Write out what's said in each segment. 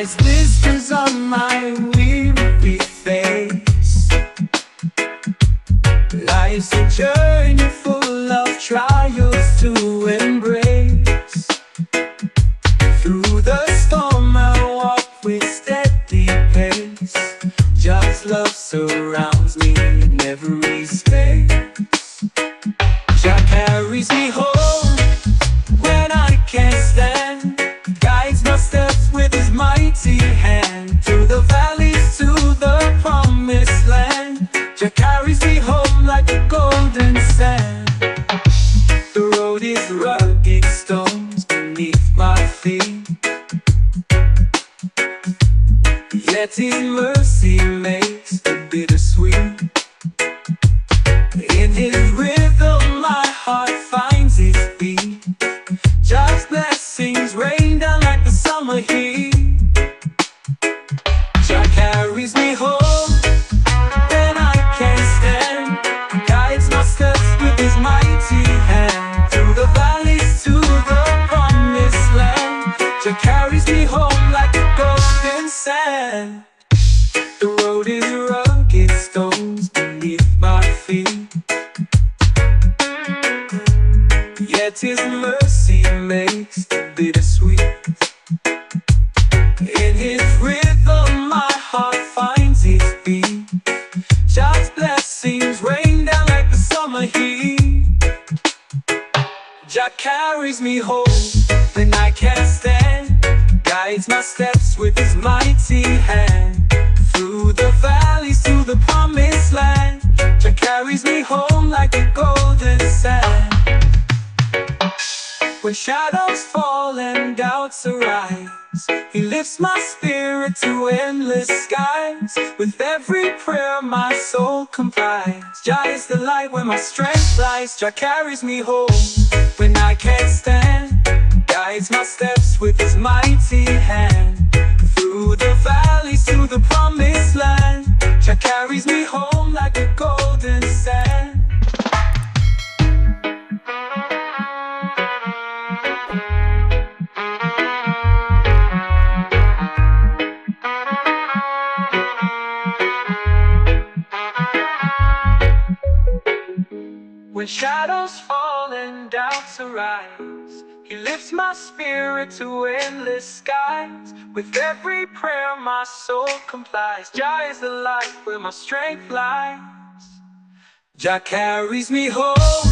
Lies whispers on my weary face. Life's a journey full of trials to embrace. Through the storm I walk with steady pace. Just love surrounds me in every space. Jah carries me home when I can't stand. Guides my steps with his mighty hand. Through the valleys to the promised land. Jah carries me home like a golden sand. The road is rugged, stones beneath my feet. Yet his mercy makes it bittersweet. In his rhythm my heart finds its beat. Just blessings rain down like the summer heat. Jah carries me home when I can't stand. Guides my steps with his mighty hand. Through the valleys to the promised land. Jah carries me home like a golden sand. The road is rugged, stones beneath my feet. Yet his mercy makes it bittersweet. In his rhythm my heart finds its beat. Just blessings rain down like the summer heat. Jah carries me home when I can't stand. Guides my steps with his mighty hand. Through the valleys to the promised land. Jah carries me home like a golden sand. When shadows fall and doubts arise, he lifts my spirit to endless skies. With every prayer my soul complies. Jah is the light where my strength lies. Jah carries me home when I can't stand. Guides my steps with his mighty hand. Through the valleys to the promised land. Jah carries me home like a golden sand. When shadows fall and doubts arise, he lifts my spirit to endless skies. With every prayer my soul complies. Jah is the light where my strength lies. Jah carries me home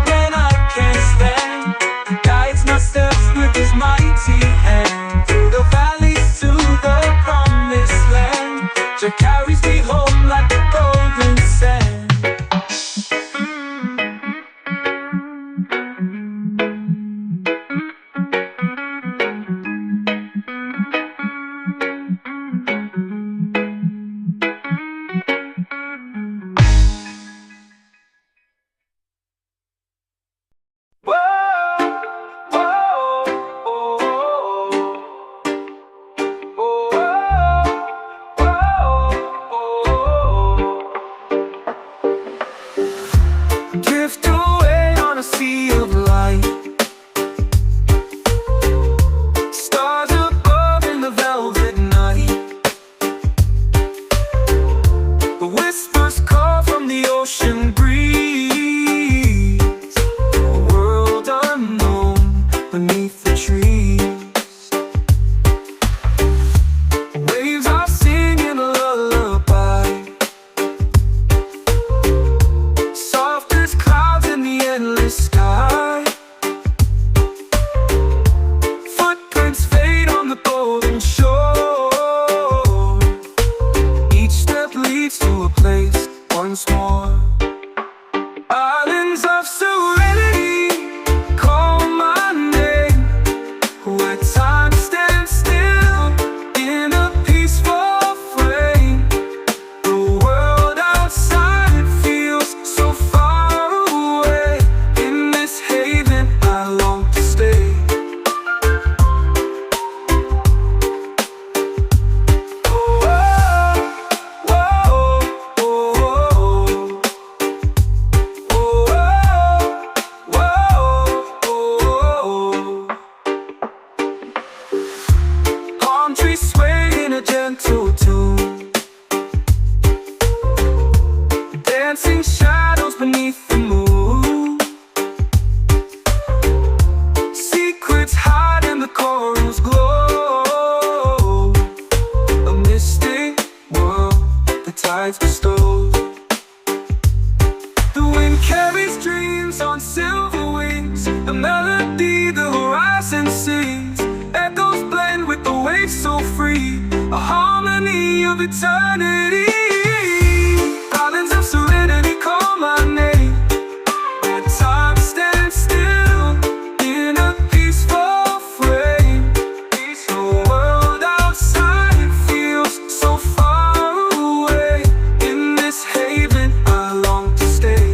when I can't stand. Guides my steps with his mighty hand. Through the valleys to the promised land. Jah carries me home like a golden sand. a gentle tune, dancing shadows beneath the moon. Secrets hide in the coral's glow, a mystic world the tides bestow. The wind carries dreams on silver wings, a melody the horizon sings. Echoes blend with the waves so free, a harmony of eternity. Islands of serenity call my name, where time stands still in a peaceful frame. The world outside feels so far away. In this haven I long to stay.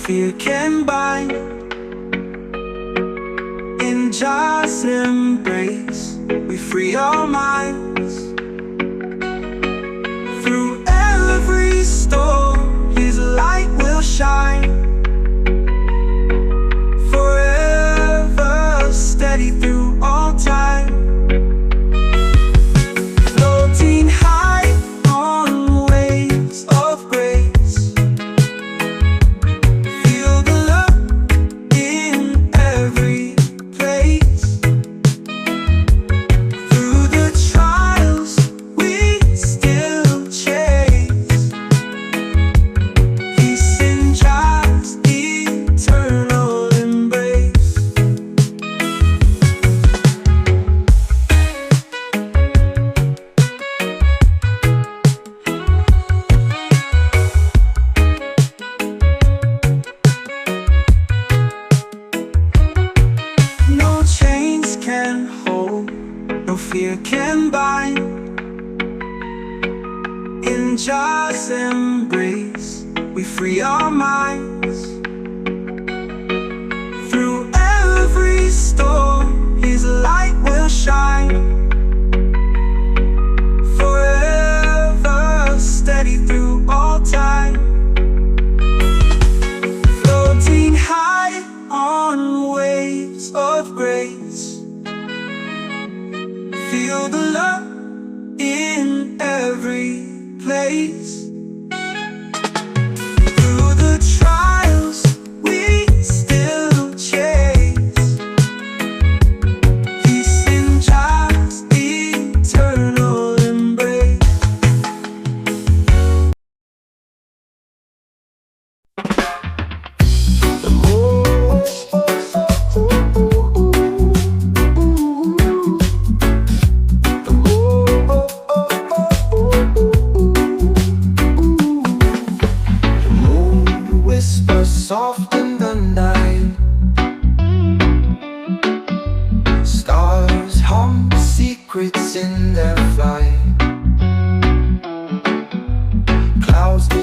fear can bind. In just embrace, we free our minds. Through every storm, His light will shine. Forever steady through all time. Floating high on waves of grace. Feel the love in every place. Through the trials we still chase. Peace in just eternal embrace. No chains can hold, no fear can bind. In just embrace, we free our minds. Through every storm, His light will shine. Forever steady through all time.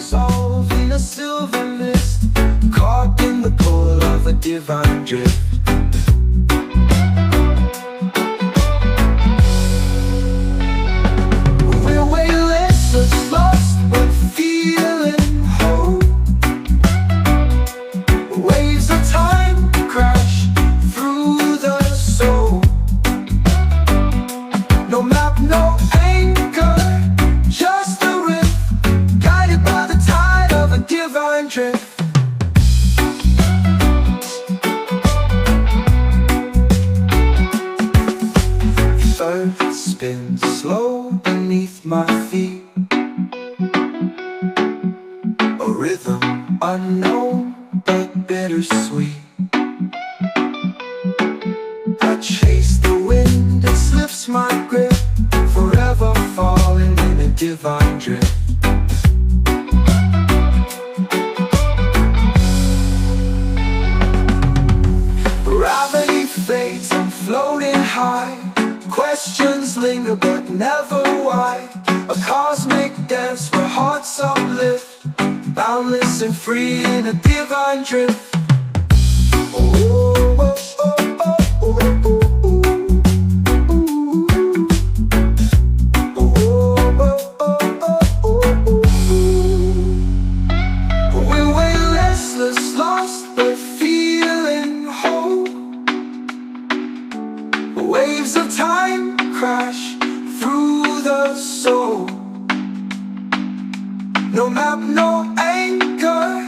dissolve in a silver mist, caught in the pull of a divine drift. We're weightless, lost but feeling whole. Waves of time crash through the soul. No map, no anchor, just a rift, guided by the tide of a divine drift. The earth spins slow beneath my feet, a rhythm unknown but bittersweet. I chase the wind, it slips my grip, forever falling in a divine drift. Gravity fades, I'm floating high. Questions linger but never why. A cosmic dance where hearts uplift, boundless and free in a divine drift. Oh, oh, oh, oh, oh, oh. Waves of time crash through the soul. No map, no anchor,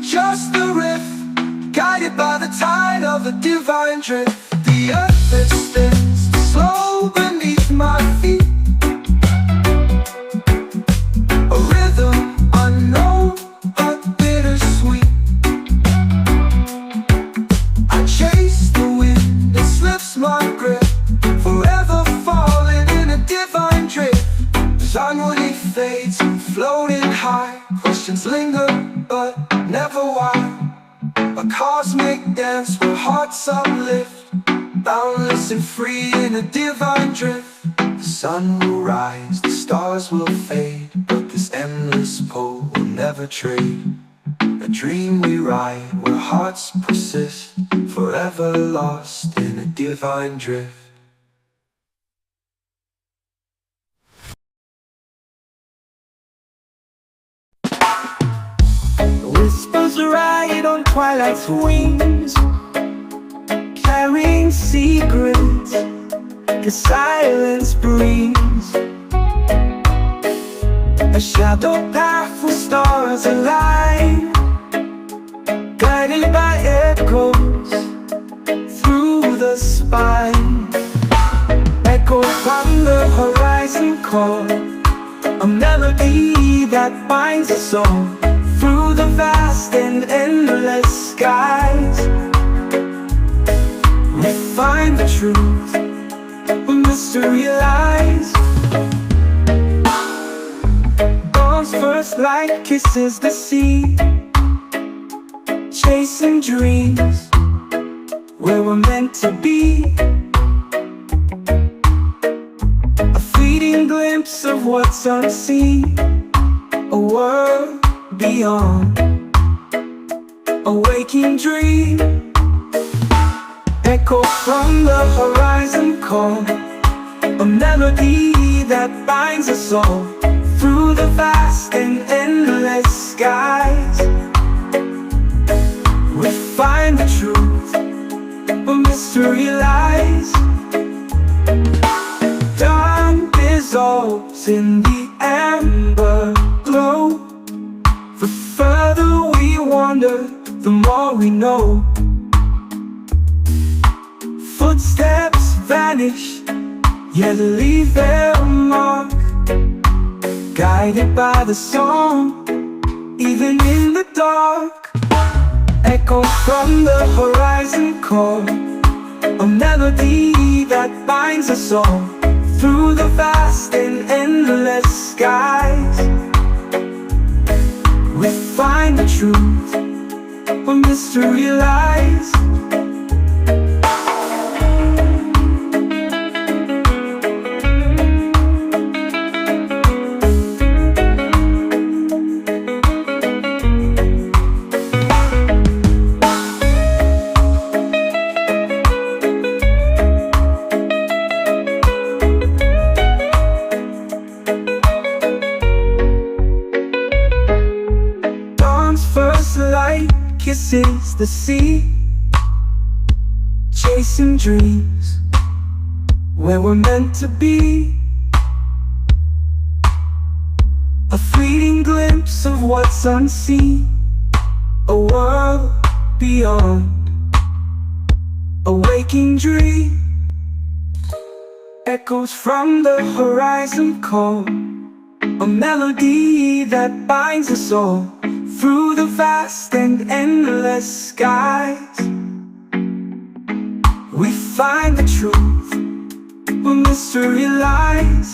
just the rift, guided by the tide of a divine drift. The earth it spins slow beneath my feet, a rhythm unknown but bittersweet. I chase the wind, it slips my grip, forever falling in a divine drift. Sunward fades, I'm floating high. Questions linger, but never why. A cosmic dance where hearts uplift, boundless and free in a divine drift. The sun will rise, the stars will fade, but this endless pull will never trade. A dream we ride where hearts persist, forever lost in a divine drift. Whispers ride on twilight's wings, carrying secrets the silence brings. A shadow path with stars align, guided by echoes through the spine. Echoes from the horizon call, a melody that binds us all through the vast and endless skies. We find the truth where mystery lies. Dawn's first light kisses the sea, chasing dreams where we're meant to be. A fleeting glimpse of what's unseen, a world beyond, a waking dream. Echo from the horizon call, a melody that binds us all through the vast and endless skies. We find the truth where mystery lies. Dawn dissolves in the amber glow. The further we wander, the more we know. Footsteps vanish, yet leave their mark, guided by the song, even in the dark. Echoes from the horizon call, a melody that binds us all through the vast and endless skies. We find the truth where mystery lies. light kisses the sea, chasing dreams where we're meant to be. A fleeting glimpse of what's unseen, a world beyond, a waking dream. Echoes from the horizon call, a melody that binds us all through the vast and endless skies. We find the truth where mystery lies.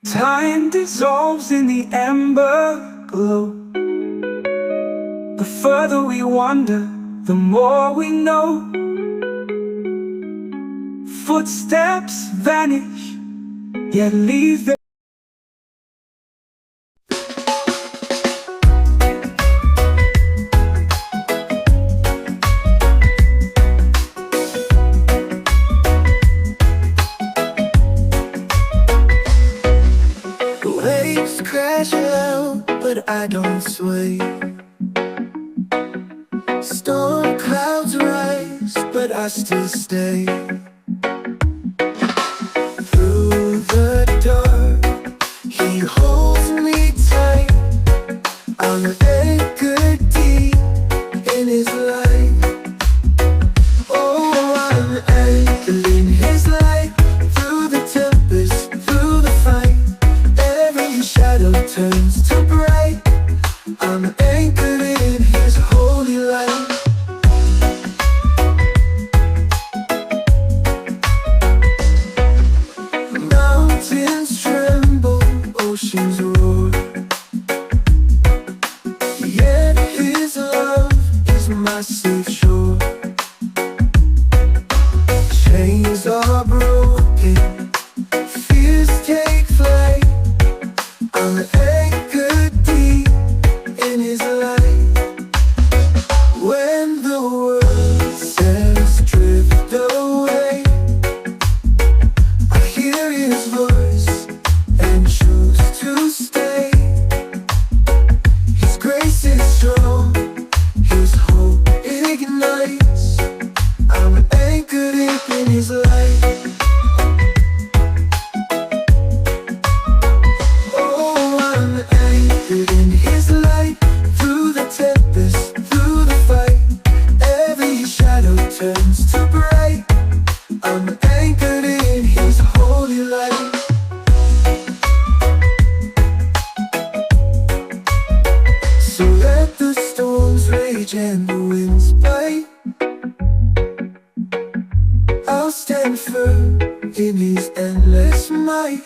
Time dissolves in the ember glow. The further we wander, the more we know. Footsteps vanish, yet leave their waves crash out, but I don't sway. Storm clouds rise, but I still stay. Through the dark, he holds me tight. I'm anchored deep in his light. Oh, I'm anchored in his light. Through the tempest, through the fight, every shadow turns to bright. I'm anchored in his holy light. Mountains tremble, oceans roar, yet his love is my safe shore. Chains are broken, fears take flight. I'm anchored deep in his light. When the world says drift away, I hear his voice and choose to stay. His grace is strong, his hope ignites. I'm anchored deep in his light. Oh, I'm anchored in his light. Through the tempest, through the fight, every shadow turns to bright. I'm anchored in his holy light. So let the storms rage and the winds bite, I'll stand firm in his endless might.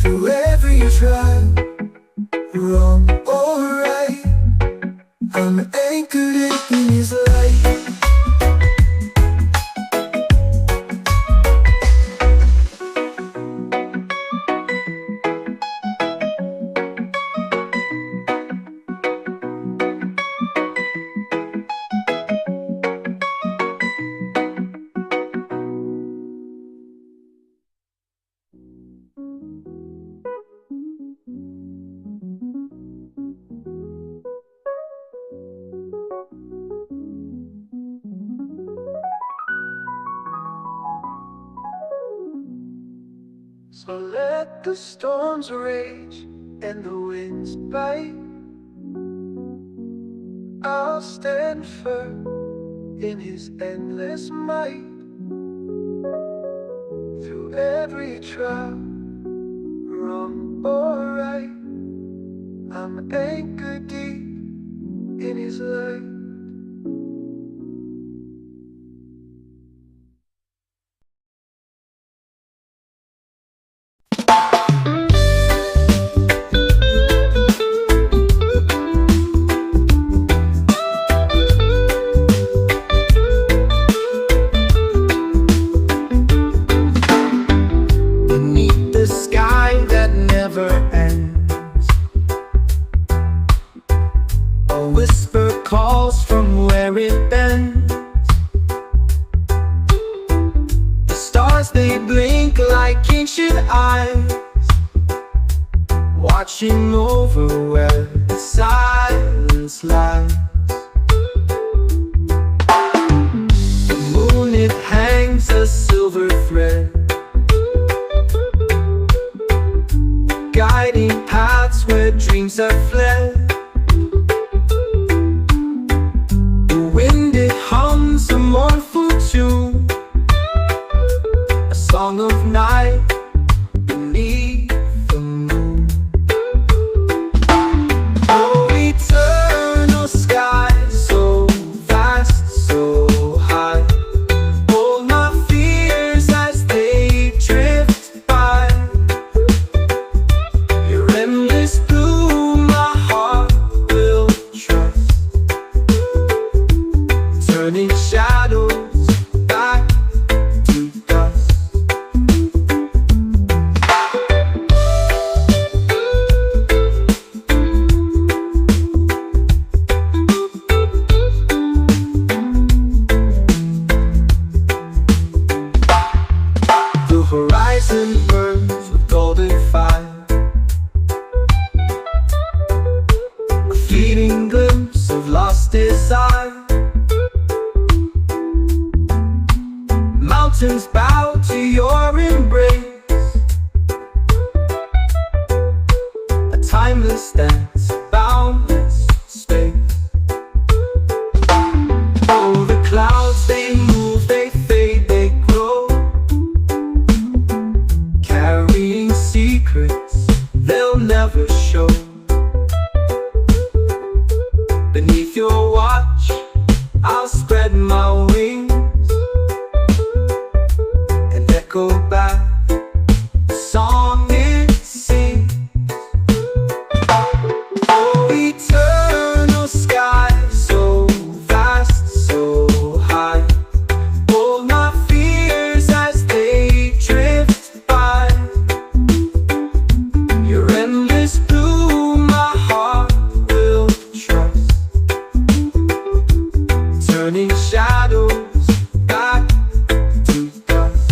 Through every trial, wrong or right, I'm anchored in his light. So let the storms rage and the winds bite, I'll stand firm in his endless might. Through every trial, wrong or right, I'm anchored deep in his light. watching over where the silence lies. The moon, it hangs a silver thread, guiding paths where dreams have fled. The wind, it hums a mournful tune, a song of night beneath the moon. Oh, eternal sky, so vast, so high, hold my fears as they drift by. Your endless blue, my heart will trust, turning shadows back to dust. The horizon burns with golden fire, a fleeting glimpse of lost desire. Mountains bow to your embrace, a timeless dance, boundless space. Oh, the clouds, they move, they fade, they grow, carrying secrets they'll never show. Beneath your watch, I'll spread my wings and echo back the song it sings. Oh, eternal sky, so vast, so high, hold my fears as they drift by. Your endless blue, my heart will trust, turning shadows back to dust.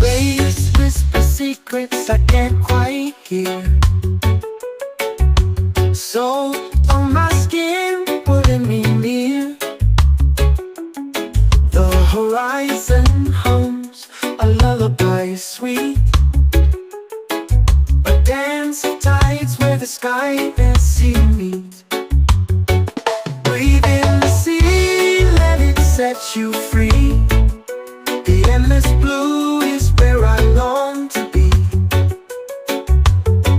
Waves whisper secrets I can't quite hear, so on my skin, pulling me near. The horizon hums a lullaby sweet, a dance of tides where the sky and sea meet. Breathe in the sea, let it set you free. The endless blue is where I long to be.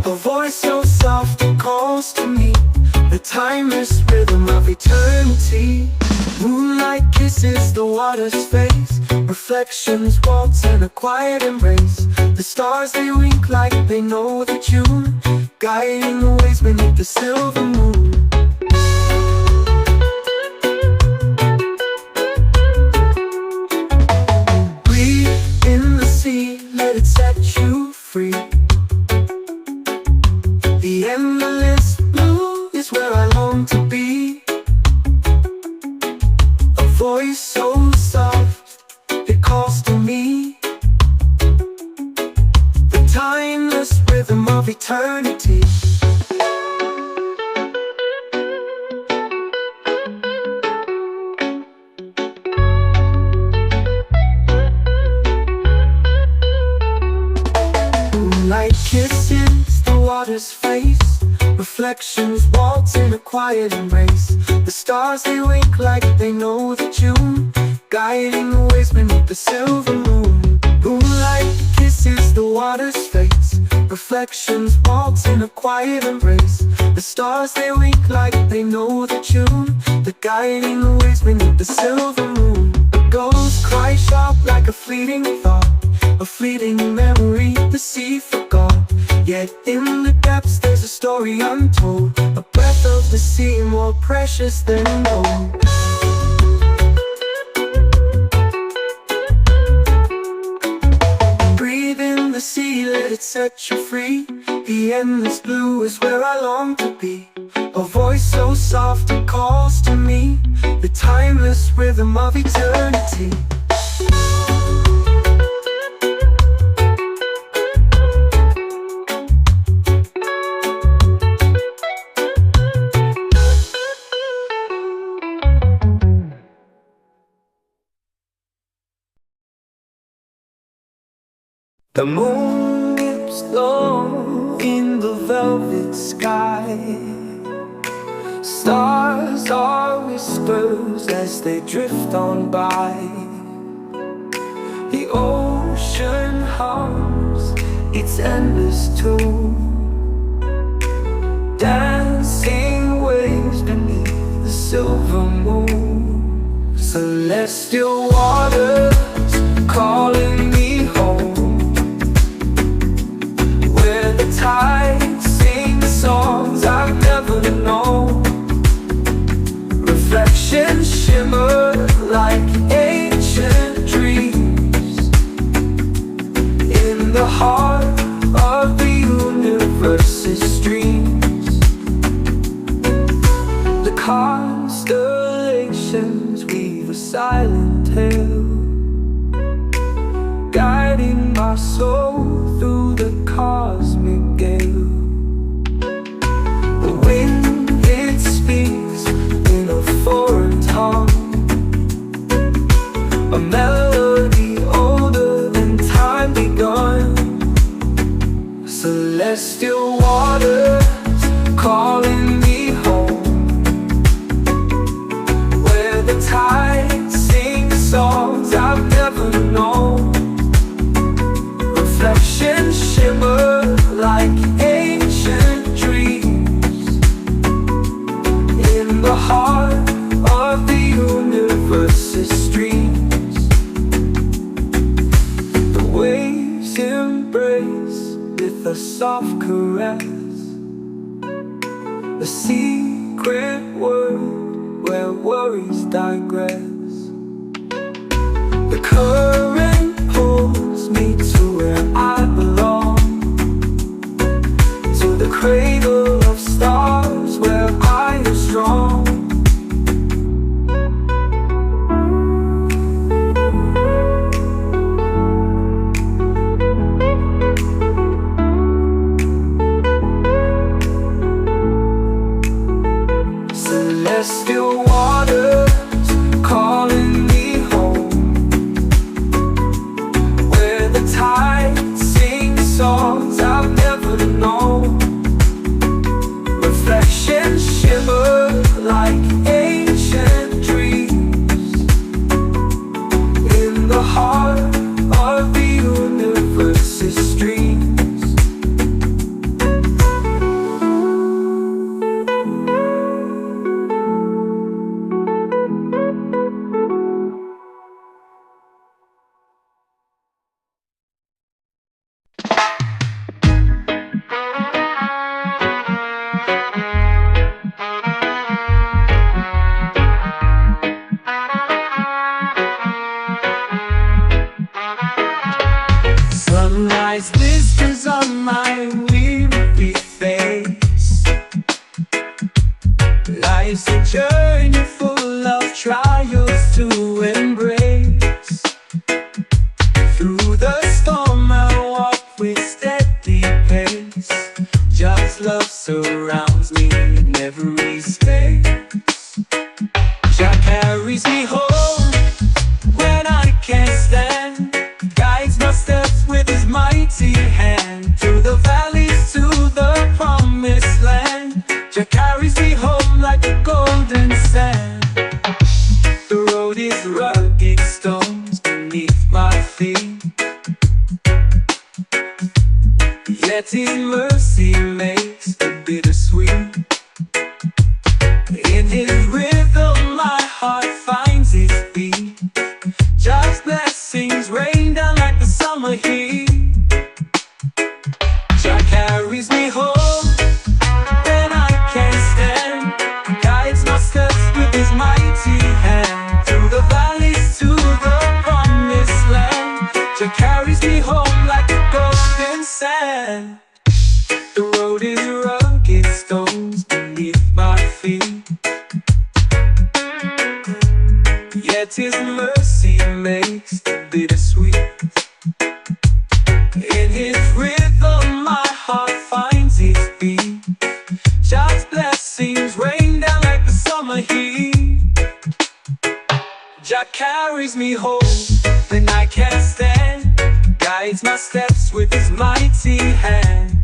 A voice so soft it calls to me, the timeless rhythm of eternity. Moonlight kisses the water's face, reflections waltz in a quiet embrace. The stars, they wink like they know the tune, guiding the ways beneath the silver moon. Breathe in the sea, let it set you free. The endless blue is where I long to be. A voice so soft, it calls to me, the timeless rhythm of eternity. Moonlight kisses the water's face, reflections waltz in a quiet embrace. The stars, they wink like they know the tune, guiding the ways beneath the silver moon. Moonlight kisses the water's face, reflections waltz in a quiet embrace. The stars, they wink like they know the tune, The guiding waves beneath the silver moon. The ghosts cry sharp like a fleeting thought, a fleeting memory the sea forgot. Yet in the depths there's a story untold, a breath of the sea more precious than gold. Breathe in the sea, let it set you free. The endless blue is where I long to be. A voice so soft it calls to me, the timeless rhythm of eternity. The moon dips low in the velvet sky. Stars are whispers as they drift on by. The ocean hums its endless tune, dancing waves beneath the silver moon. Celestial waters calling me home, where the tides sing songs I've never known. Reflections shimmer like ancient dreams in the heart of the universe's streams. The constellations weave a silent tale, guiding my soul through the cosmic gale. The wind, it speaks in a foreign tongue, a melody older than time begun. Celestial waters calling me home, where the tides sing songs I've never known. Reflections shimmer like ancient dreams in the heart of the universe's streams. The waves embrace with a soft caress, a secret word where worries digress. The current pulls me to where I belong, to the cradle of stars where I am strong. Celestial waters calling me home, where the tides sing songs I've never known. Reflections shimmer like ancient dreams in the heart of the universe's streams. Sunrise blisters on my weary face. Life's a journey full of trials to embrace. Through the storm I walk with steady pace. Just love surrounds me in every space. Jah carries me home when I can't stand, guides my steps with his mighty hand, through the valleys to the promised land. Jah carries me home like a golden sand. The road is rugged, stones beneath my feet, yet his mercy makes it bittersweet. In his rhythm His mercy makes the bittersweet. In His rhythm my heart finds its beat. God's blessings rain down like the summer heat. Jah carries me home when I can't stand, guides my steps with His mighty hand.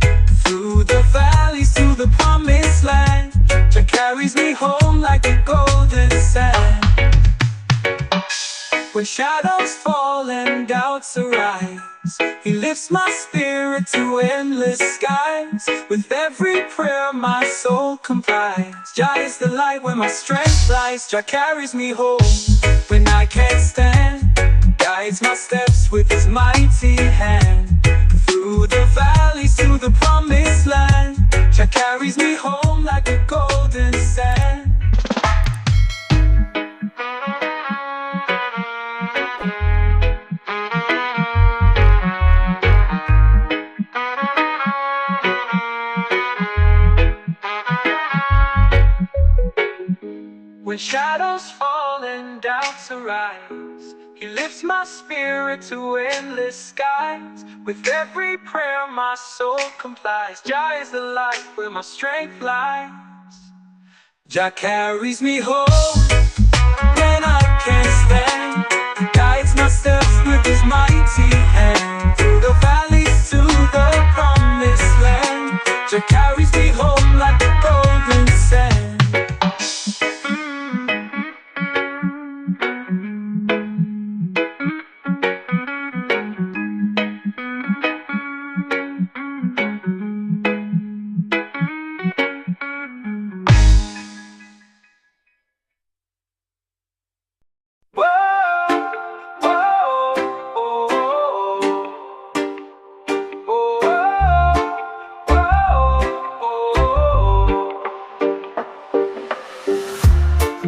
Through the valleys to the promised land, Jah carries me home like a golden sand. When shadows fall and doubts arise, He lifts my spirit to endless skies. With every prayer my soul complies. Jah is the light where my strength lies. Jah carries me home when I can't stand, guides my steps with His mighty hand. Through the valleys to the promised land, Jah carries me home like a golden sand. When shadows fall and doubts arise, He lifts my spirit to endless skies. With every prayer my soul complies. Jah is the light where my strength lies. Jah carries me home when I can't stand, guides my steps with His mighty hand. Through the valleys to the promised land, Jah carries me home like a golden sand.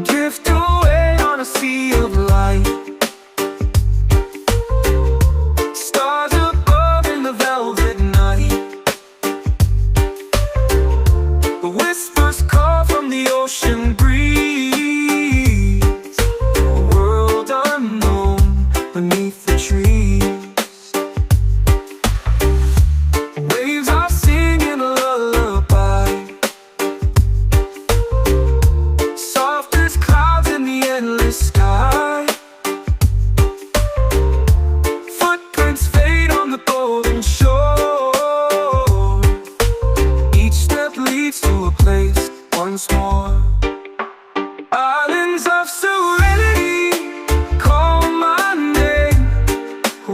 Drift away on a sea of light, stars above in the velvet night. The whispers call from the ocean breeze, a world unknown beneath the trees. Waves are singing a lullaby, soft as clouds in the endless sky. Footprints fade on the golden shore, each step leads to a place once more. Islands of serenity call my name,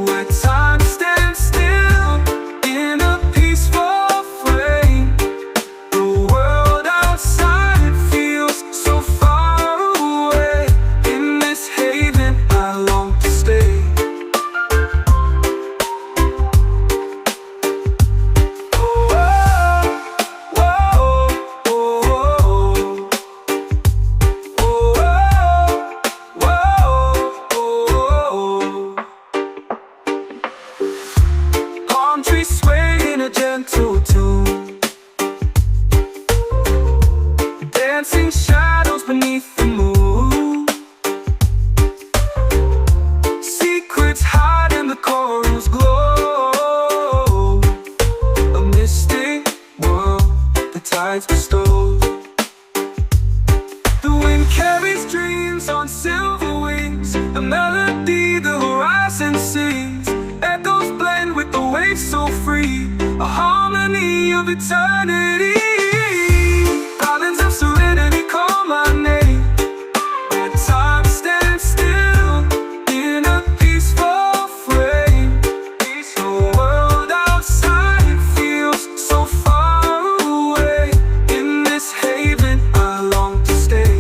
where time stands still in a peaceful frame. The world outside feels so far away. In this haven I long to stay. Oh, oh, oh, oh, oh, oh. Palm trees sway in a gentle tune, dancing shadows beneath the moon. Secrets hide in the coral's glow, a mystic world the tides bestow. The wind carries dreams on silver wings, a melody the horizon sings. Echoes blend with the waves so free, a harmony of eternity. Islands of serenity call my name, where time stands still in a peaceful frame. The world outside feels so far away. In this haven I long to stay.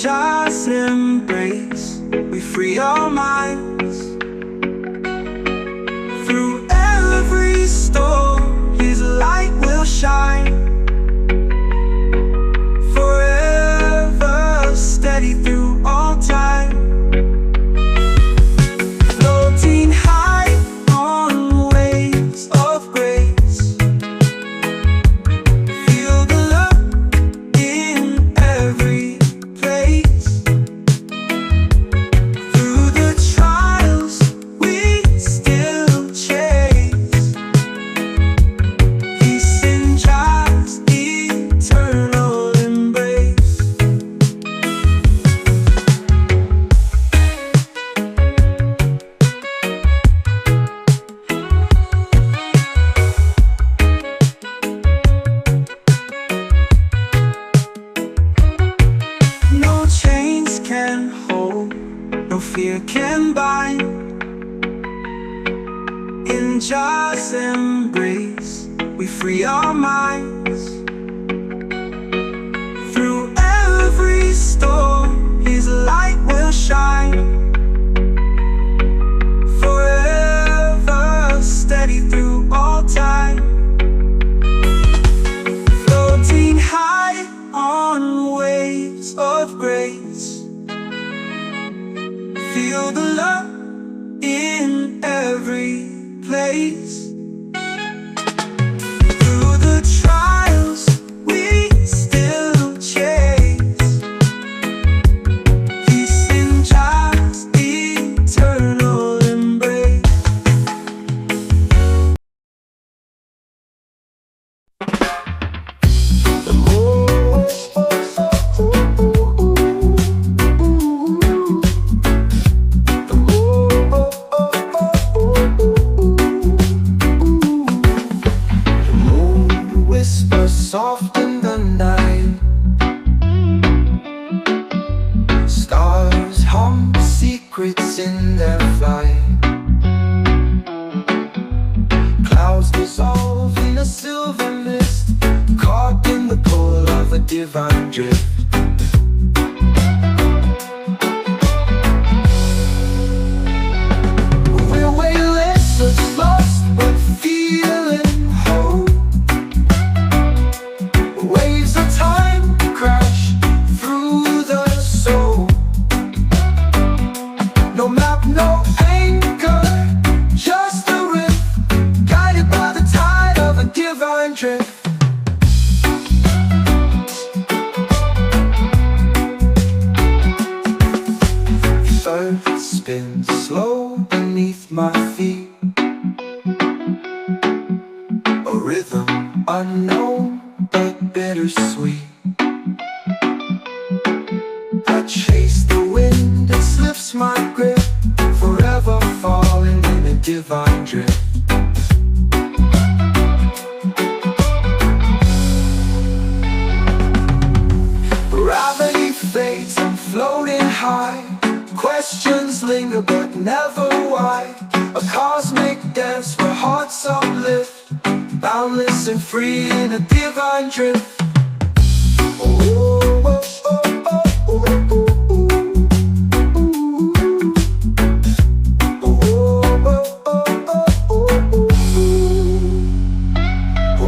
Just embrace, we free our minds. Through every storm, His light will shine. Forever steady through all time. Floating high on waves of grace. Feel the love in every place. Through the trials we still chase. Peace in just eternal embrace. No chains can hold, no fear can bind. In just embrace, we free our minds. Through every storm, His light will shine. Forever steady through all time. Floating high on waves of grace. Feel the love in every place. Through the trials we still chase. Peace in just eternal embrace. Whisper soft in the night. Stars hum secrets in their flight. Clouds dissolve in a silver mist, caught in the pull of a divine drift. We're weightless, lost but feeling whole. Waves of time crash through the soul. No map, no anchor, just a riff, guided by the tide of a divine drift. The earth spins slow beneath my feet, a rhythm unknown but bittersweet. I chase the wind, it slips my grip, forever falling in a divine drift. Gravity fades, I'm floating high. Questions linger but never why. A cosmic dance where hearts uplift, boundless and free in a divine drift. Oh, oh, oh, oh, oh, oh, oh.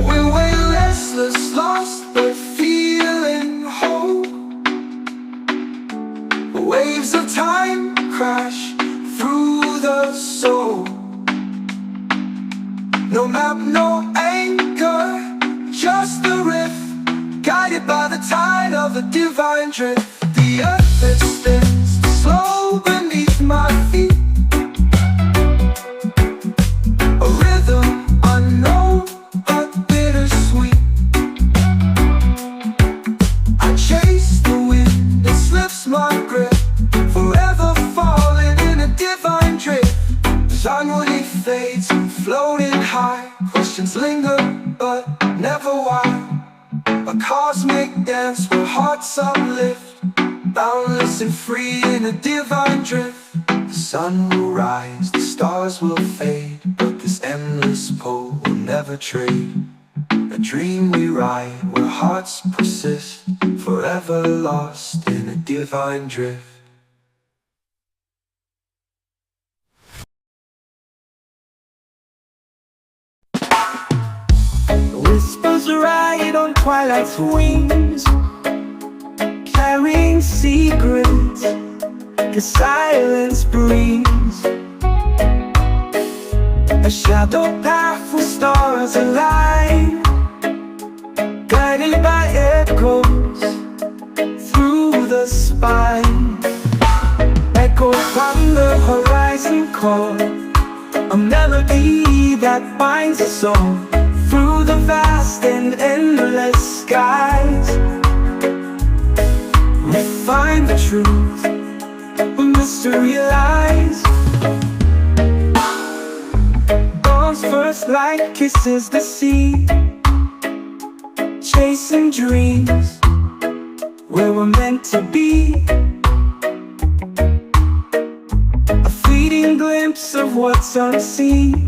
We're way restless, lost but feeling whole. Waves of time crash through the soul. No map, no anchor, just the riff, guided by the tide of a divine drift. The earth that spins slow beneath my feet, a rhythm unknown but bittersweet. I chase the wind, it slips my grip, forever falling in a divine drift. Sunward fades, I'm floating high. Questions linger, but never why. A cosmic dance where hearts uplift, boundless and free in a divine drift. The sun will rise, the stars will fade, but this endless pull will never trade. A dream we write where hearts persist, forever lost in a divine drift. Whispers ride on twilight's wings, carrying secrets the silence brings. A shadow path with stars align, guided by echoes through the spine. Echoes from the horizon call, a melody that binds us all through the vast and endless skies. We find the truth where mystery lies. Dawn's first light kisses the sea, chasing dreams where we're meant to be. A fleeting glimpse of what's unseen,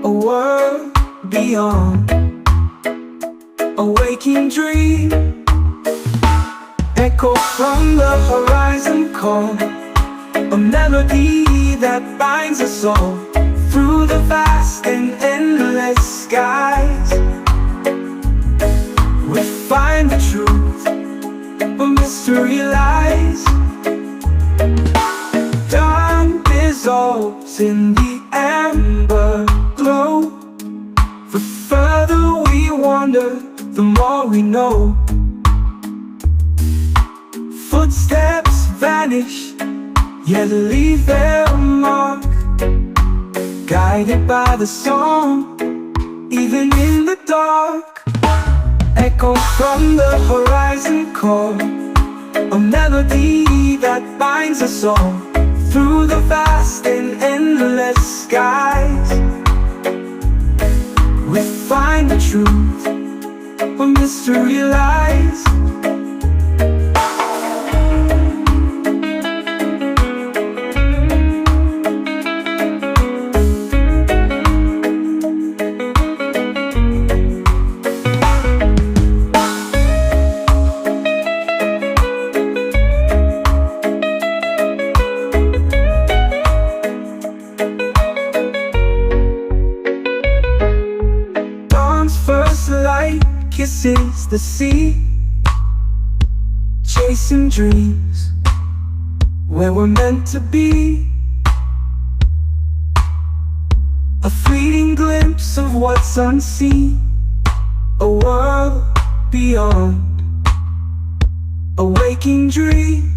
a world beyond, a waking dream. Echo from the horizon call, a melody that binds us all through the vast and endless skies. We find the truth where mystery lies. Dawn dissolves in the amber glow. The further we wander, the more we know. Footsteps vanish, yet leave their mark, guided by the song, even in the dark. Echo from the horizon call, a melody that binds us all through the vast and endless skies. We find the truth where mystery lies. Kisses the sea, chasing dreams where we're meant to be. A fleeting glimpse of what's unseen, a world beyond, a waking dream.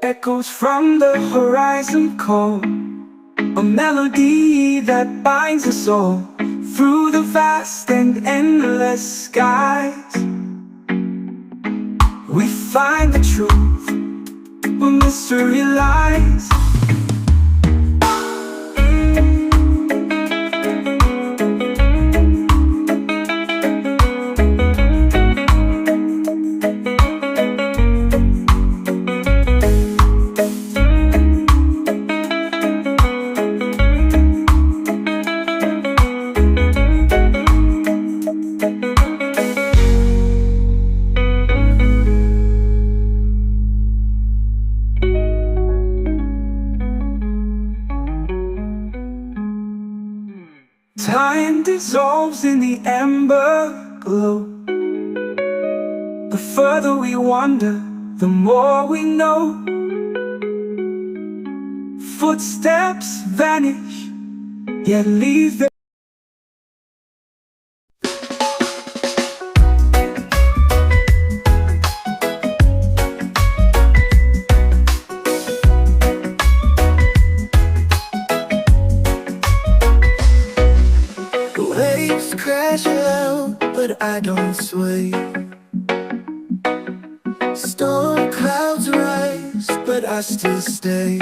Echoes from the horizon call, a melody that binds us all through the vast and endless skies. We find the truth where mystery lies. Time dissolves in the amber glow. The further we wander, the more we know. Footsteps vanish, yet leave their Waves crash loud, but I don't sway. Storm clouds rise, but I still stay.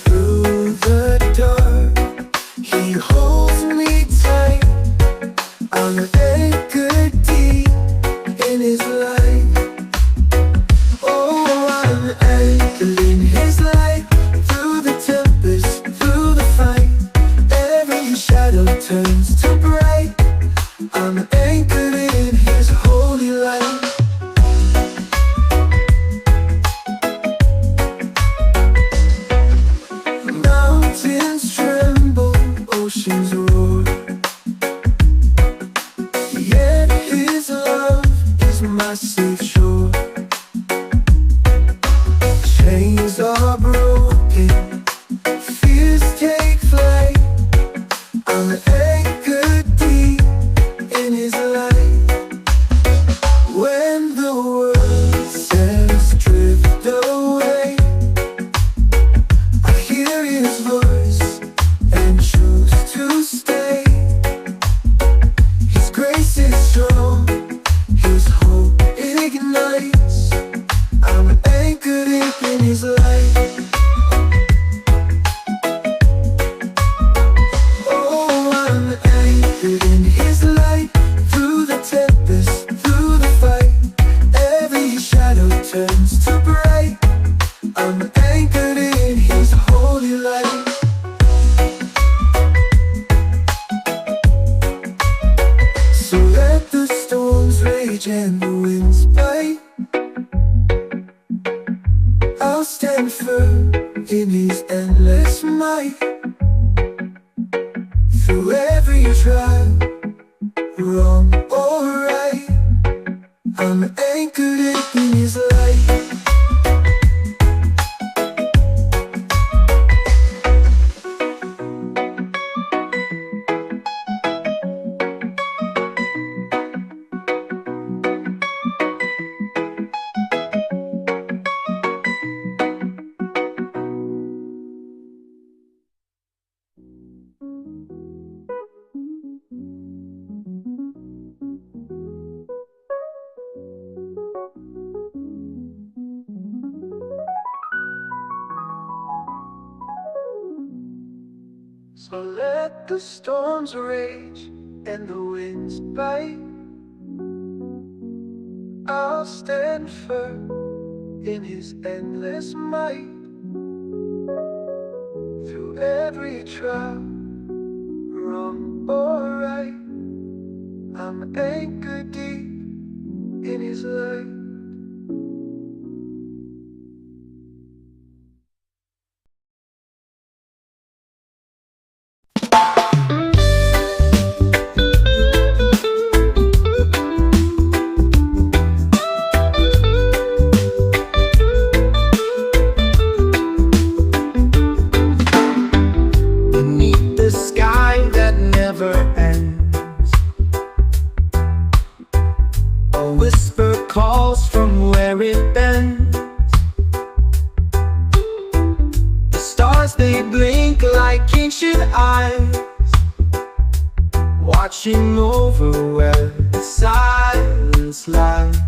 Through the dark, he holds me tight. I'm anchored deep in his light. Oh, I'm anchored in his light. Through the tempest, through the fight, every shadow turns is my safe shore. Chains are broken, fears take flight. I'm anchored deep in his light. When the world says drift away, I hear his voice and choose to stay. His grace is strong, his hope ignites. I'm anchored deep in his light. Oh, I'm anchored in his light. Through the tempest, through the fight, every shadow turns to bright. I'm anchored in his holy light. So let the storms rage and the winds bite, I'll stand firm in his endless might. Through every trial, wrong or right, I'm anchored in his light. So let the storms rage and the winds bite, I'll stand firm in his endless might. Through every trial, wrong or right, I'm anchored deep in his light. Beneath the sky that never ends, a whisper calls from where it bends. The stars, they blink like ancient eyes, watching over where the silence lies.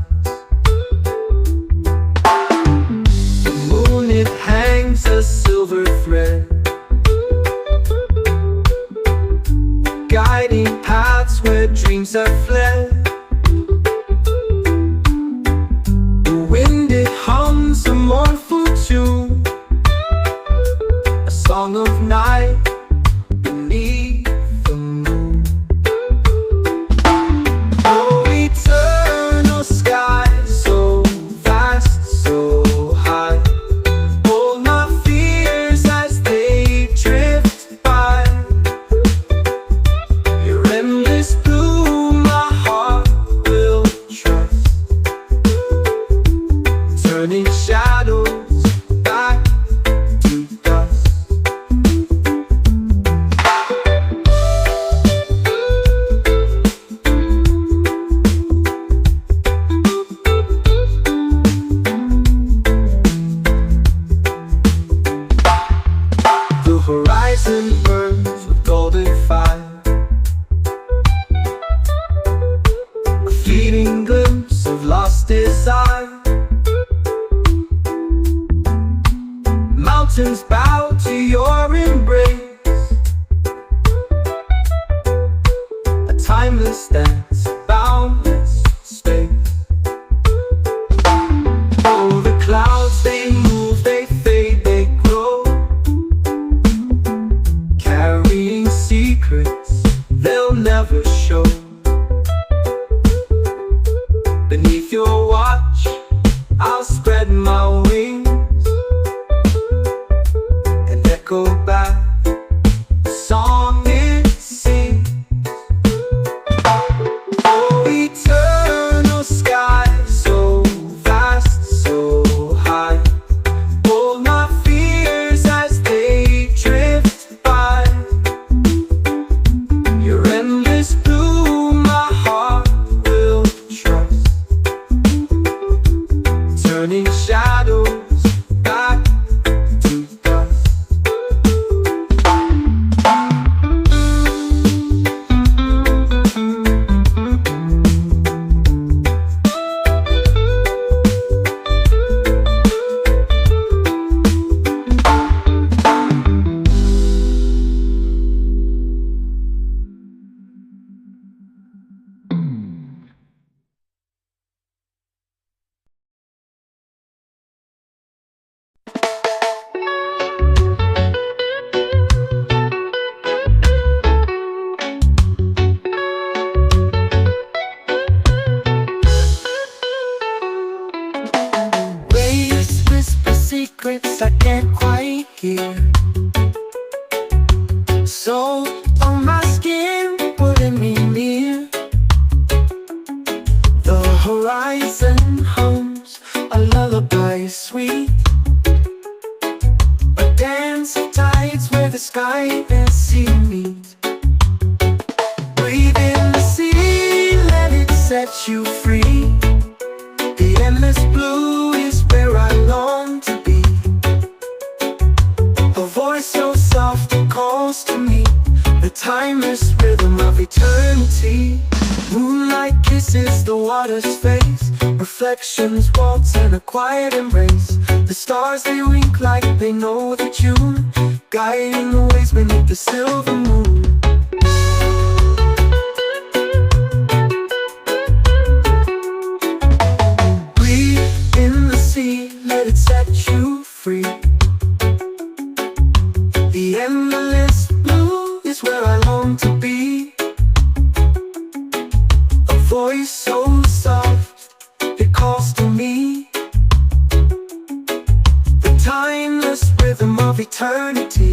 The moon, it hangs a silver thread, guiding paths where dreams have fled. The wind, it hums a mournful tune, a song of night beneath the moon. Oh, eternal sky, so vast, so high, hold my fears as they drift by. Your endless blue, my heart will trust, turning shadows back to dust. The horizon burns with golden fire, a fleeting glimpse of lost desire. Mountains bow to your embrace, a timeless dance, boundless space. Oh, the clouds, they move, they fade, they grow, carrying secrets they'll never show. Beneath your watch, I'll spread my wings and echo back the song it sings. Oh, eternal sky, secrets I can't quite hear. So on my skin, pulling me near. The horizon hums, a lullaby is sweet. A dance of tides where the sky and sea meet. Breathe in the sea, let it set you free. The endless blue is where I long to be. A voice so soft it calls to me, the timeless rhythm of eternity. Moonlight kisses the water's face, reflections waltz in a quiet embrace. The stars they wink like they know the tune, guiding the ways beneath the silver moon. Breathe in the sea, let it set you free. The endless blue is where I long to be. A voice so soft, it calls to me. The timeless rhythm of eternity.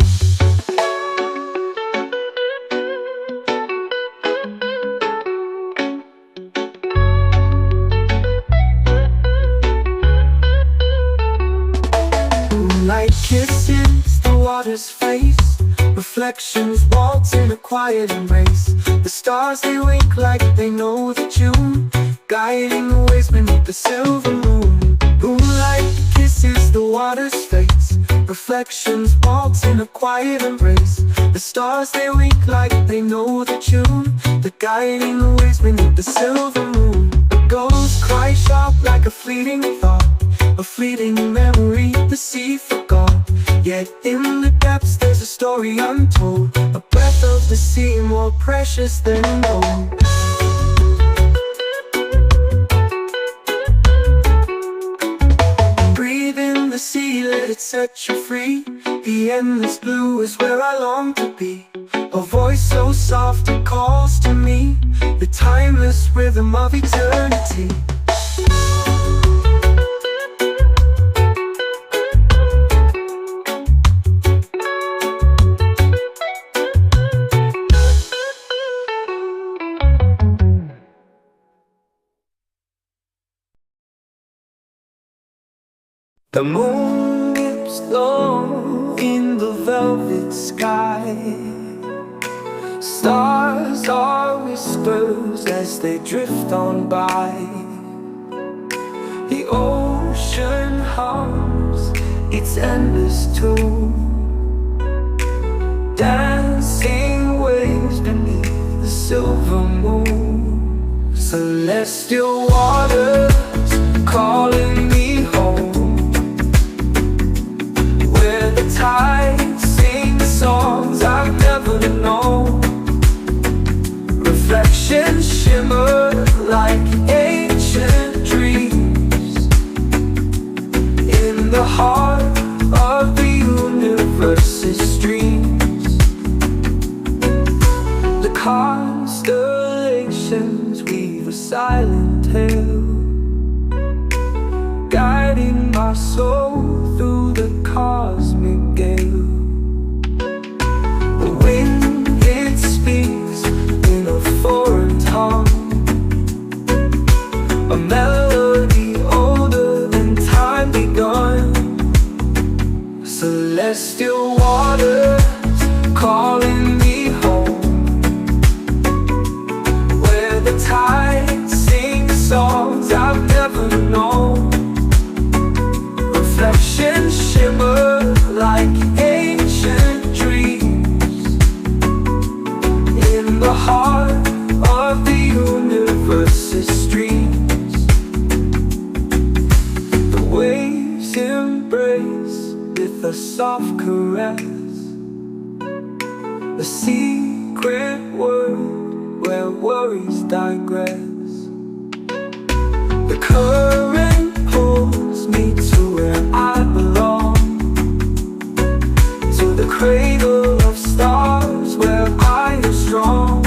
Moonlight kisses the water's face, reflections waltz in a quiet embrace. The stars they wink like they know the tune, guiding the ways beneath the silver moon. Moonlight kisses the water's face, reflections waltz in a quiet embrace. The stars they wink like they know the tune, the guiding the ways beneath the silver moon. A ghost cries sharp like a fleeting thought, a fleeting memory the sea forgot. Yet in the depths there's a story untold, a breath of the sea more precious than gold. Breathe in the sea, let it set you free. The endless blue is where I long to be. A voice so soft it calls to me, the timeless rhythm of eternity. The moon dips low in the velvet sky. Stars are whispers as they drift on by. The ocean hums its endless tune, dancing waves beneath the silver moon. Celestial waters calling me home, the tides sing songs I've never known. Reflections shimmer like ancient dreams in the heart of the universe's streams. The constellations weave a silent tale, guiding my soul through the cosmic gale. The wind, it speaks in a foreign tongue, a melody older than time begun. Celestial waters calling me home, where the tides sing songs I've never known. Reflections shimmer like ancient dreams in the heart of the universe's streams. The waves embrace with a soft caress, the secret word where worries digress. The current pulls me to where I belong, to the cradle of stars where I am strong.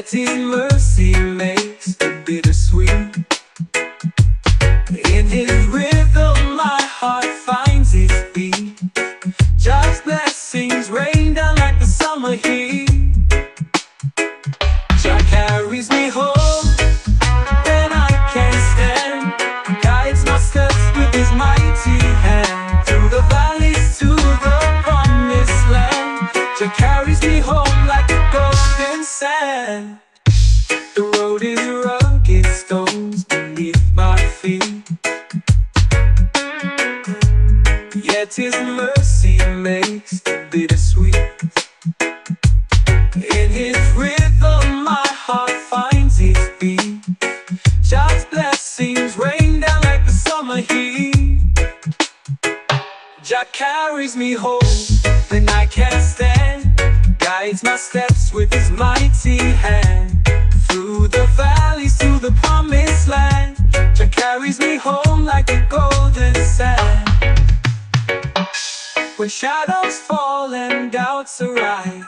Yet his mercy makes it bittersweet. In his rhythm my heart finds its beat. Just blessings rain down like the summer heat. Jah carries me home when I can't stand, guides my steps with his mighty hand. Through the valleys to the promised land, Jah carries me home like a golden sand. The road is rugged, stones beneath my feet. Yet his mercy makes it bittersweet. In his rhythm my heart finds its beat. God's blessings rain down like the summer heat. Jah carries me home when I can't stand, guides my steps with his mighty hand. Through the valleys to the promised land, Jah carries me home like a golden sand. When shadows fall and doubts arise,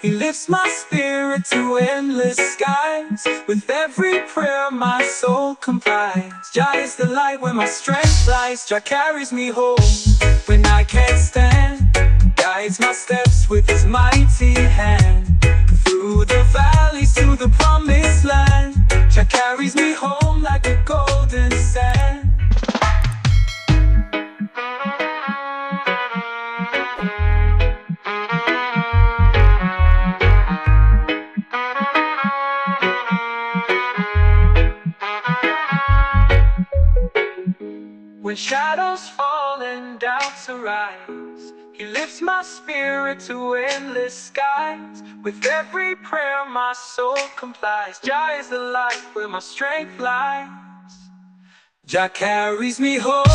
he lifts my spirit to endless skies. With every prayer my soul complies. Jah is the light where my strength lies. Jah carries me home when I can't stand, guides my steps with his mighty hand. Through the valleys to the promised land, Jah carries me home like a golden sand. When shadows fall and doubts arise, he lifts my spirit to endless skies. With every prayer my soul complies. Jah is the light where my strength lies. Jah carries me home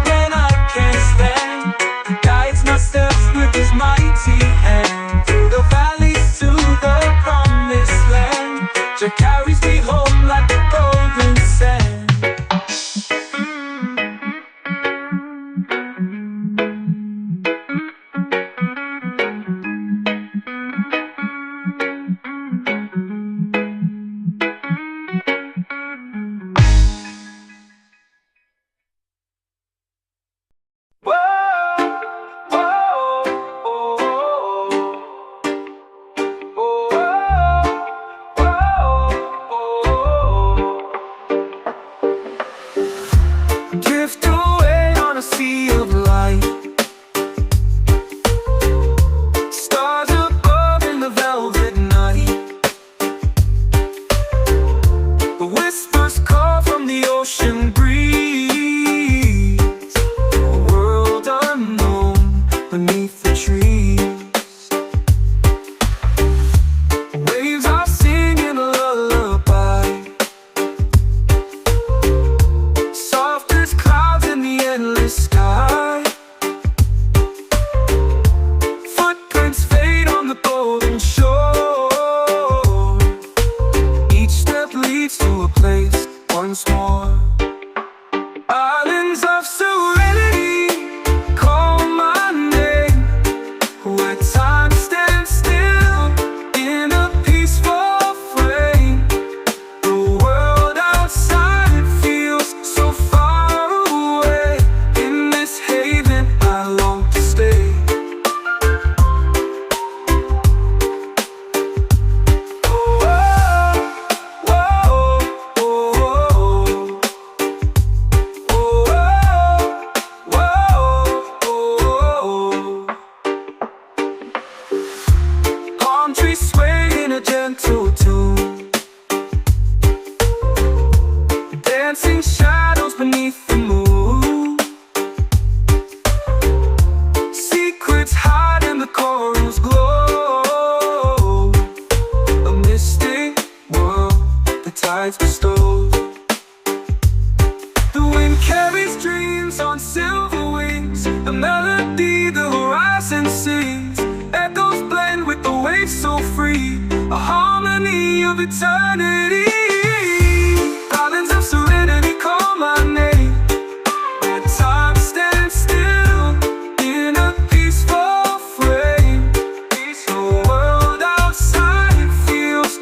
when I can't stand, guides my steps with his mighty hand. Through the valleys to the promised land, Jah carries me home like a golden sand. Drift away on a sea of light, stars above in the velvet night. The whispers call from the ocean breeze, a world unknown beneath the trees. Waves are singing a lullaby, soft as clouds in the endless sky. Footprints fade on the golden shore. Each step leads to a place once more. Islands of serenity call my name, where time stands still in a peaceful frame. The world outside feels so far away. In this haven I long to stay. Oh, oh, oh, oh, oh, oh, oh. Palm trees sway in a gentle tune, dancing shadows beneath the moon. Secrets hide in the coral's glow, a mystic world the tides bestow. The wind carries dreams on silver wings, a melody the horizon sings. Echoes blend with the waves so free, a harmony of eternity. Islands of serenity call my name, where time stands still in a peaceful frame. The world outside feels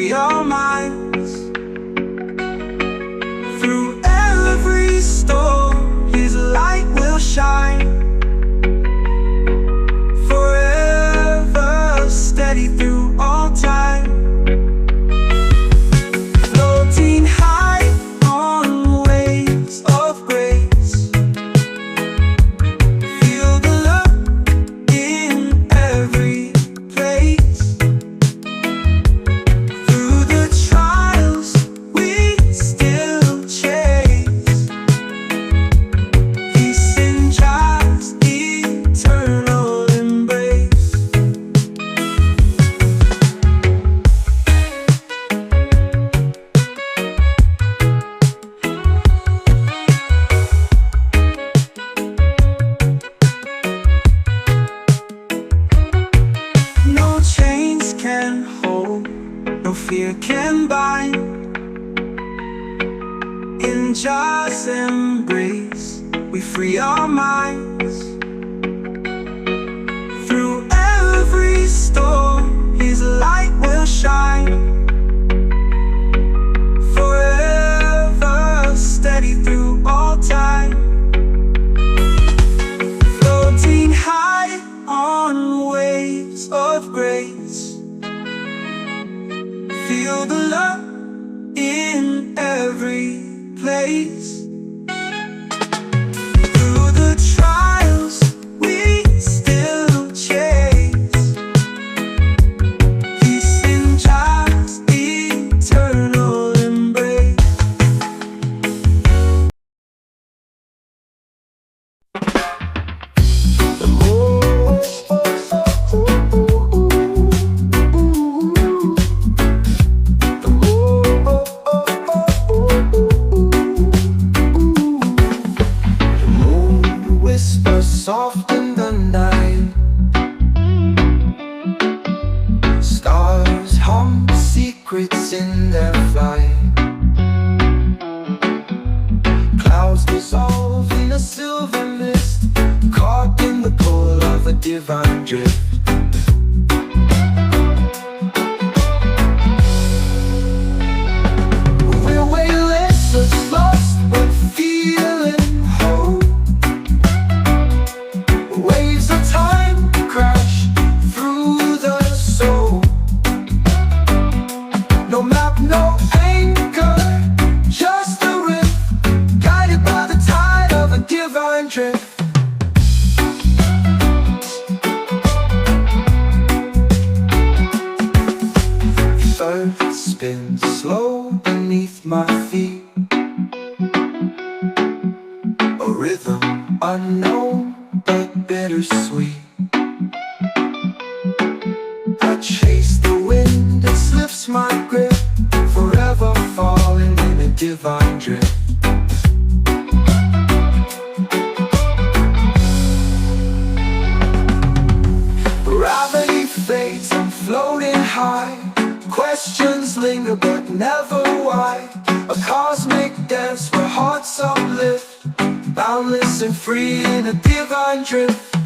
free our minds. Through every storm, His light will shine. Forever steady through all time. Floating high on waves of grace. Feel the love in every place. Through the trials we still chase. Peace in God's eternal embrace. No chains can hold, no fear can bind. In God's embrace, we free our minds. Through every storm, His light will shine. Forever steady through all time. Floating high on waves of grace. Feel the love in every place. Through the trials we still chase. Peace in God's eternal embrace. Whisper soft in the night. Stars hum secrets in their flight. Clouds dissolve in a silver mist, caught in the pull of a divine drift. We're weightless, lost but feeling whole. Waves of time crash through the soul. No map, no anchor, just a rift, guided by the tide of a divine drift. The earth spins slow beneath my feet, a rhythm unknown but bittersweet. I chase the wind, it slips my grip, forever falling in a divine drift. Gravity fades, I'm floating high. Questions linger but never why. A cosmic dance where hearts uplift, boundless and free in a divine drift.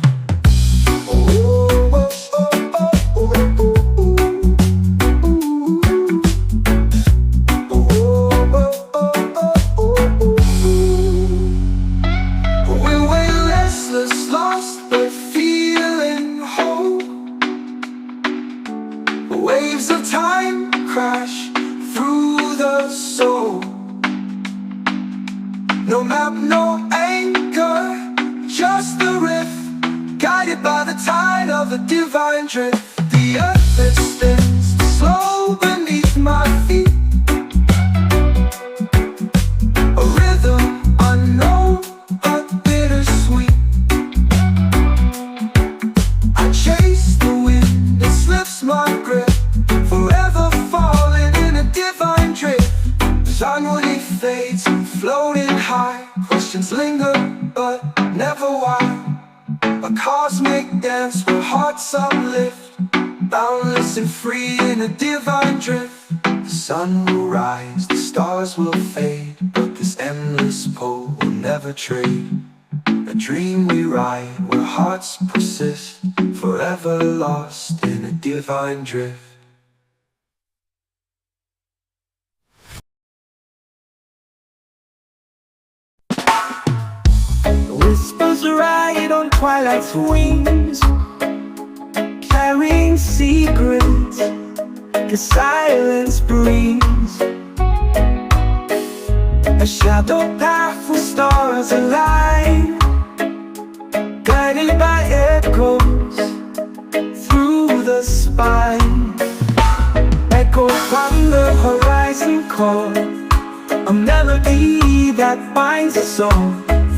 We're way restless, lost but feeling whole. Waves of time crash through the soul. No map, no anchor, just the rift, guided by the tide of a divine drift. The earth that spins slow beneath my feet, a rhythm unknown but bittersweet. I chase the wind, it slips my grip, forever falling in a divine drift. Sunward fades, I'm floating high. Questions linger, but never why. A cosmic dance where hearts uplift, boundless and free in a divine drift. The sun will rise, the stars will fade, but this endless pull will never trade. A dream we ride where hearts persist, forever lost in a divine drift. Angels ride on twilight's wings, carrying secrets the silence brings. A shadow path with stars align, guided by echoes through the spine. Echo from the horizon call, a melody that binds us all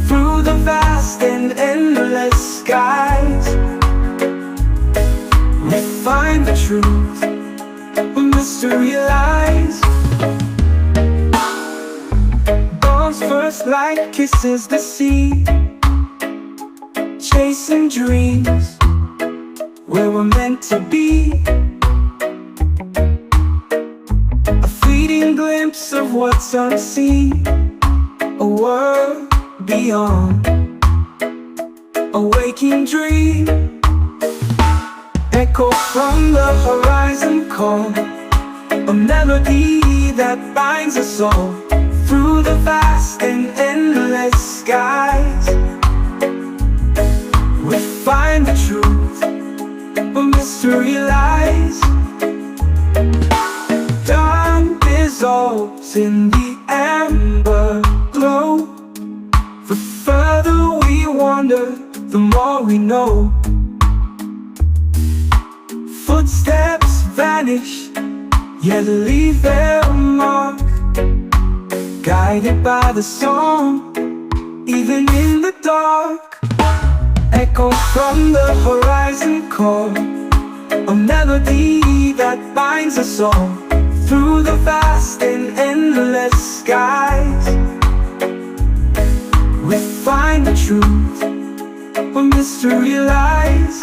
through the vast and endless skies. We find the truth where mystery lies. Dawn's first light kisses the sea, chasing dreams where we're meant to be. A fleeting glimpse of what's unseen, a world beyond, a waking dream. Echo from the horizon call, a melody that binds us all through the vast and endless skies. We find the truth where mystery lies. Dawn dissolves in the amber glow. The further we wander, the more we know. Footsteps vanish, yet leave their mark, guided by the song, even in the dark. Echo from the horizon call, a melody that binds us all through the vast and endless skies. We find the truth where mystery lies.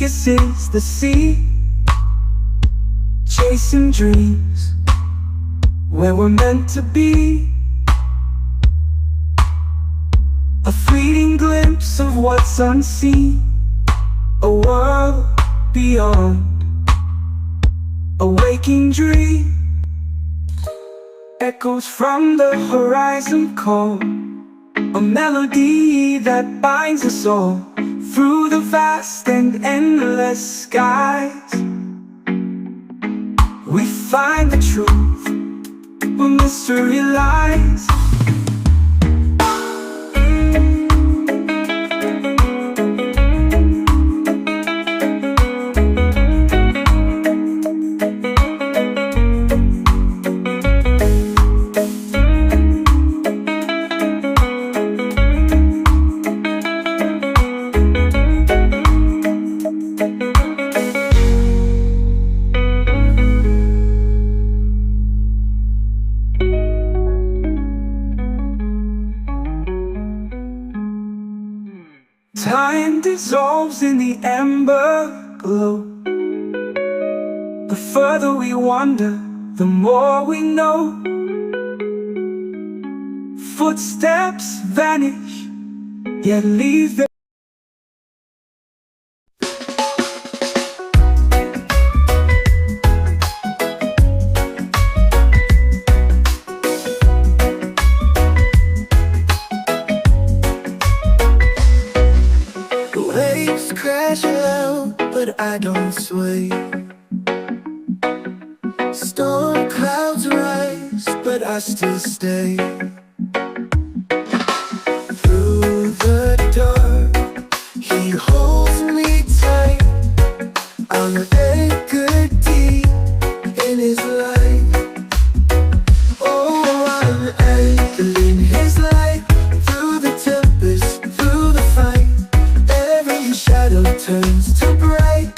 Kisses the sea, chasing dreams where we're meant to be. A fleeting glimpse of what's unseen, a world beyond, a waking dream. Echoes from the horizon call, a melody that binds us all through the vast and endless skies. We find the truth where mystery lies. Time dissolves in the amber glow. The further we wander, the more we know. Footsteps vanish, yet leave their crash out, but I don't sway. Storm clouds rise, but I still stay. Through the dark, he holds me tight. I'm anchored deep in his light. Oh, I'm anchored in his light. Through the tempest, through the fight, every shadow turns to bright.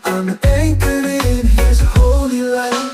I'm anchored in his holy light.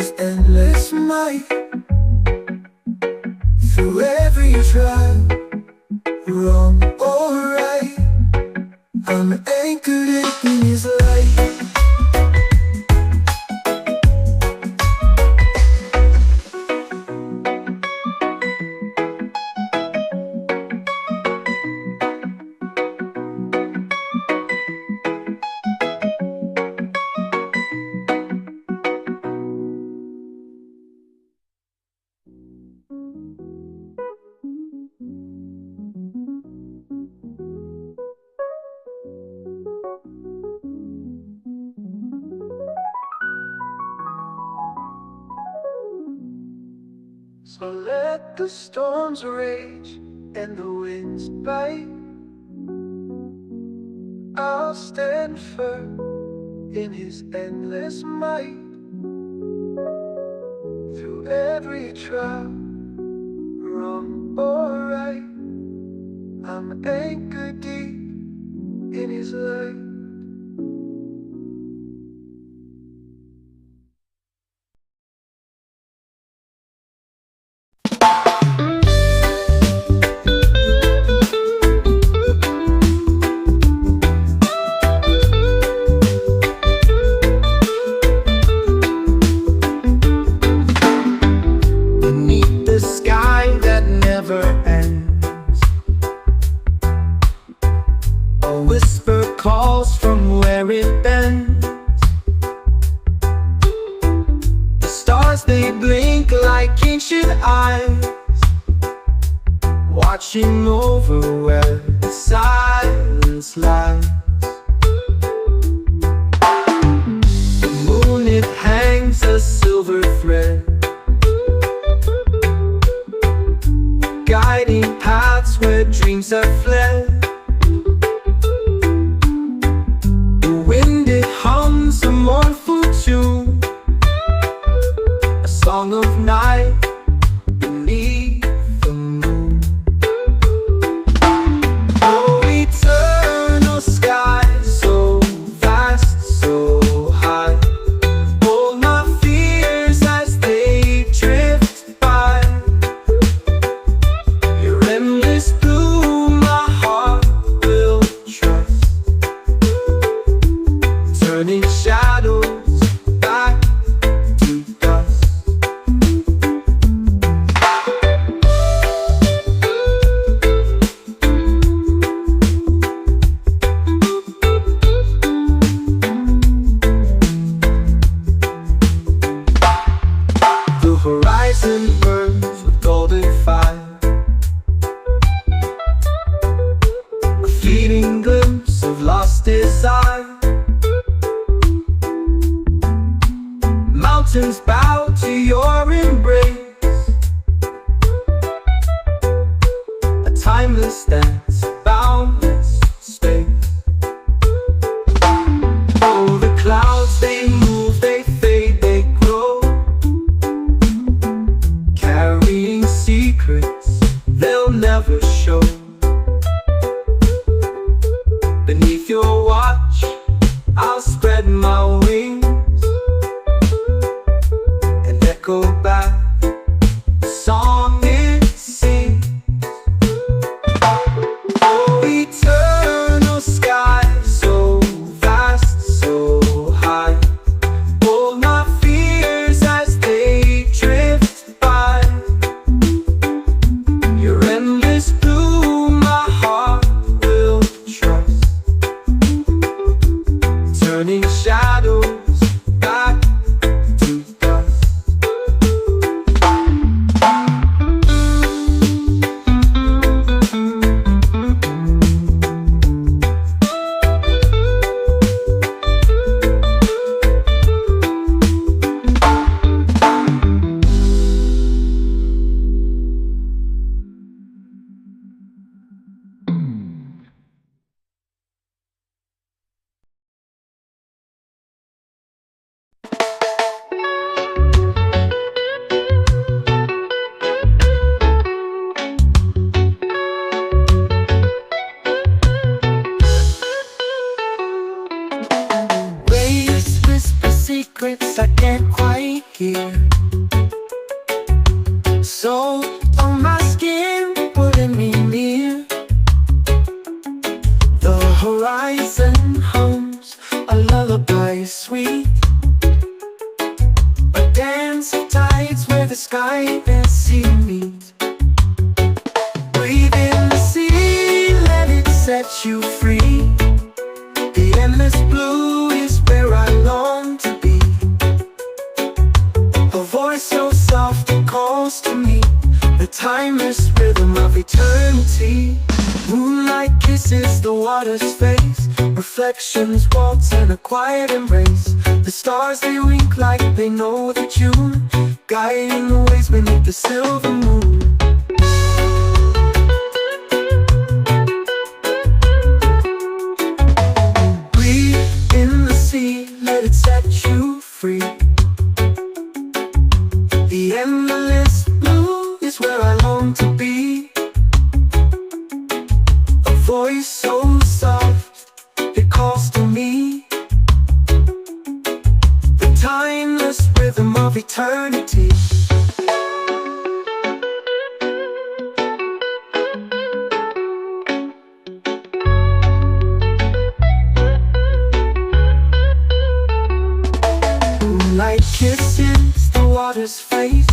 his endless might. Through every trial, wrong or right, I'm anchored in his light. So let the storms rage and the winds bite, I'll stand firm in his endless might. Through every trial, wrong or right, I'm anchored deep in his light. Calls from where it bends. The stars, they blink like ancient eyes, watching over where the silence lies. The moon, it hangs a silver thread, guiding paths where dreams have fled. A mournful tune, a song of night beneath the moon. Oh, eternal sky, so vast, so high, hold my fears as they drift by. Your endless blue, my heart will trust, turning shadows back to dust. The horizon burns with golden fire, a fleeting glimpse of lost desire. Mountains bow to your embrace, a timeless dance, boundless space. Oh, the clouds, they move, they fade, they grow, carrying secrets they'll never show. Beneath your watch, I'll spread my wings, go back, the song it sings. Oh, eternal sky, so vast, so high, hold my fears as they drift by. Your endless blue, my heart will trust, turning shadows back to dust. salt on my skin, pulling me near. The horizon hums, a lullaby sweet. A dance of tides where the sky and sea meet. Breathe in the sea, let it set you free. The endless blue is where I long to be. A voice so soft it calls to me, the timeless rhythm of eternity. Moonlight kisses the water's face, reflections waltz in a quiet embrace. The stars they wink like they know the tune, guiding the ways beneath the silver moon. Breathe in the sea, let it set you free. The endless blue is where I long to be. A voice so soft, it calls to me. The timeless rhythm of eternity. Moonlight kisses the water's face,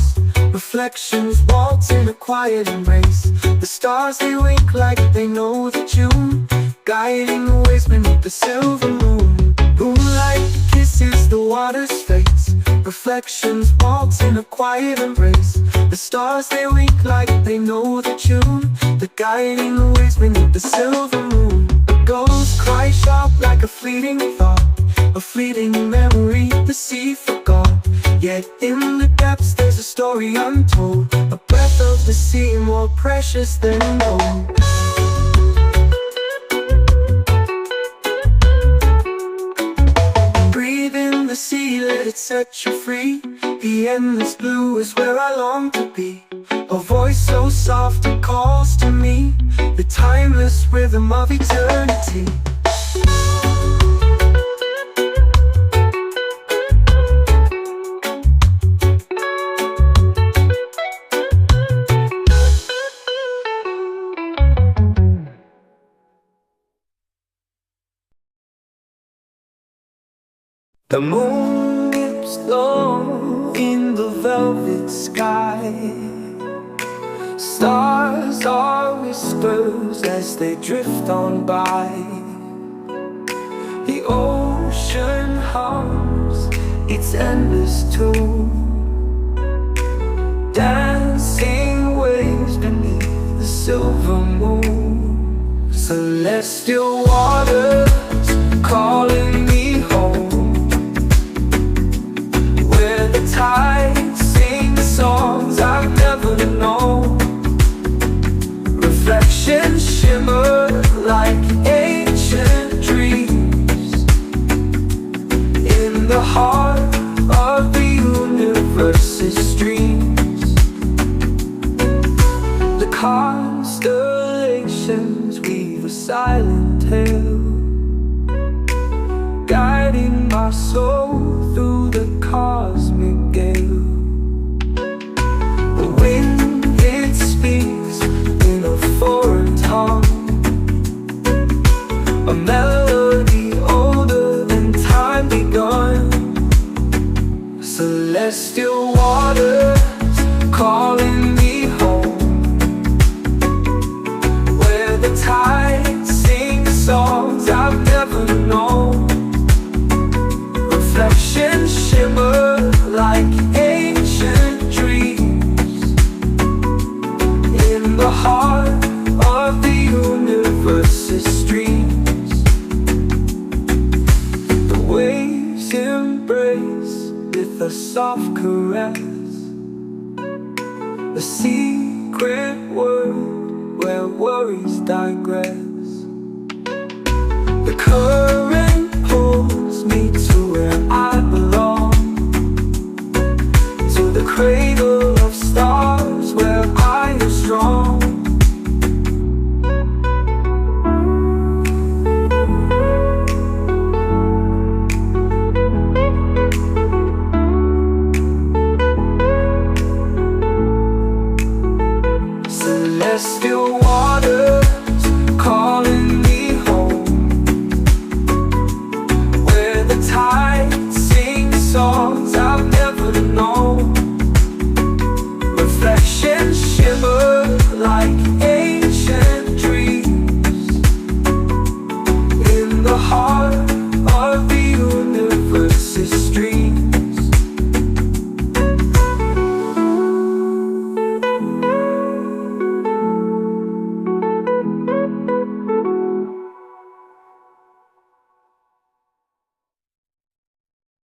reflections waltz in a quiet embrace. The stars they wink like they know the tune, guiding the ways beneath the silver moon. Moonlight kisses the water's face, reflections waltz in a quiet embrace. The stars they wink like they know the tune, the guiding the ways beneath the silver moon. A ghost cries sharp like a fleeting thought, a fleeting memory the sea forgot. Yet in the depths there's a story untold, a breath of the sea more precious than gold. Breathe in the sea, let it set you free. The endless blue is where I long to be. A voice so soft it calls to me, the timeless rhythm of eternity. The moon dips low in the velvet sky. Stars are whispers as they drift on by. The ocean hums its endless tune, dancing waves beneath the silver moon. Celestial waters calling me home, the tides sing songs I've never known. Reflections shimmer like ancient dreams in the heart of the universe's streams. The constellations weave a silent tale, guiding my soul through the cosmic gale. The wind, it speaks in a foreign tongue, a melody older than time begun. Celestial waters calling me home, where the tides sing songs I've never known. Reflections shimmer like ancient dreams in the heart of the universe's streams. The waves embrace with a soft caress, a secret world where worries digress. The current pulls me to where I belong, to the cradle of stars where I am strong.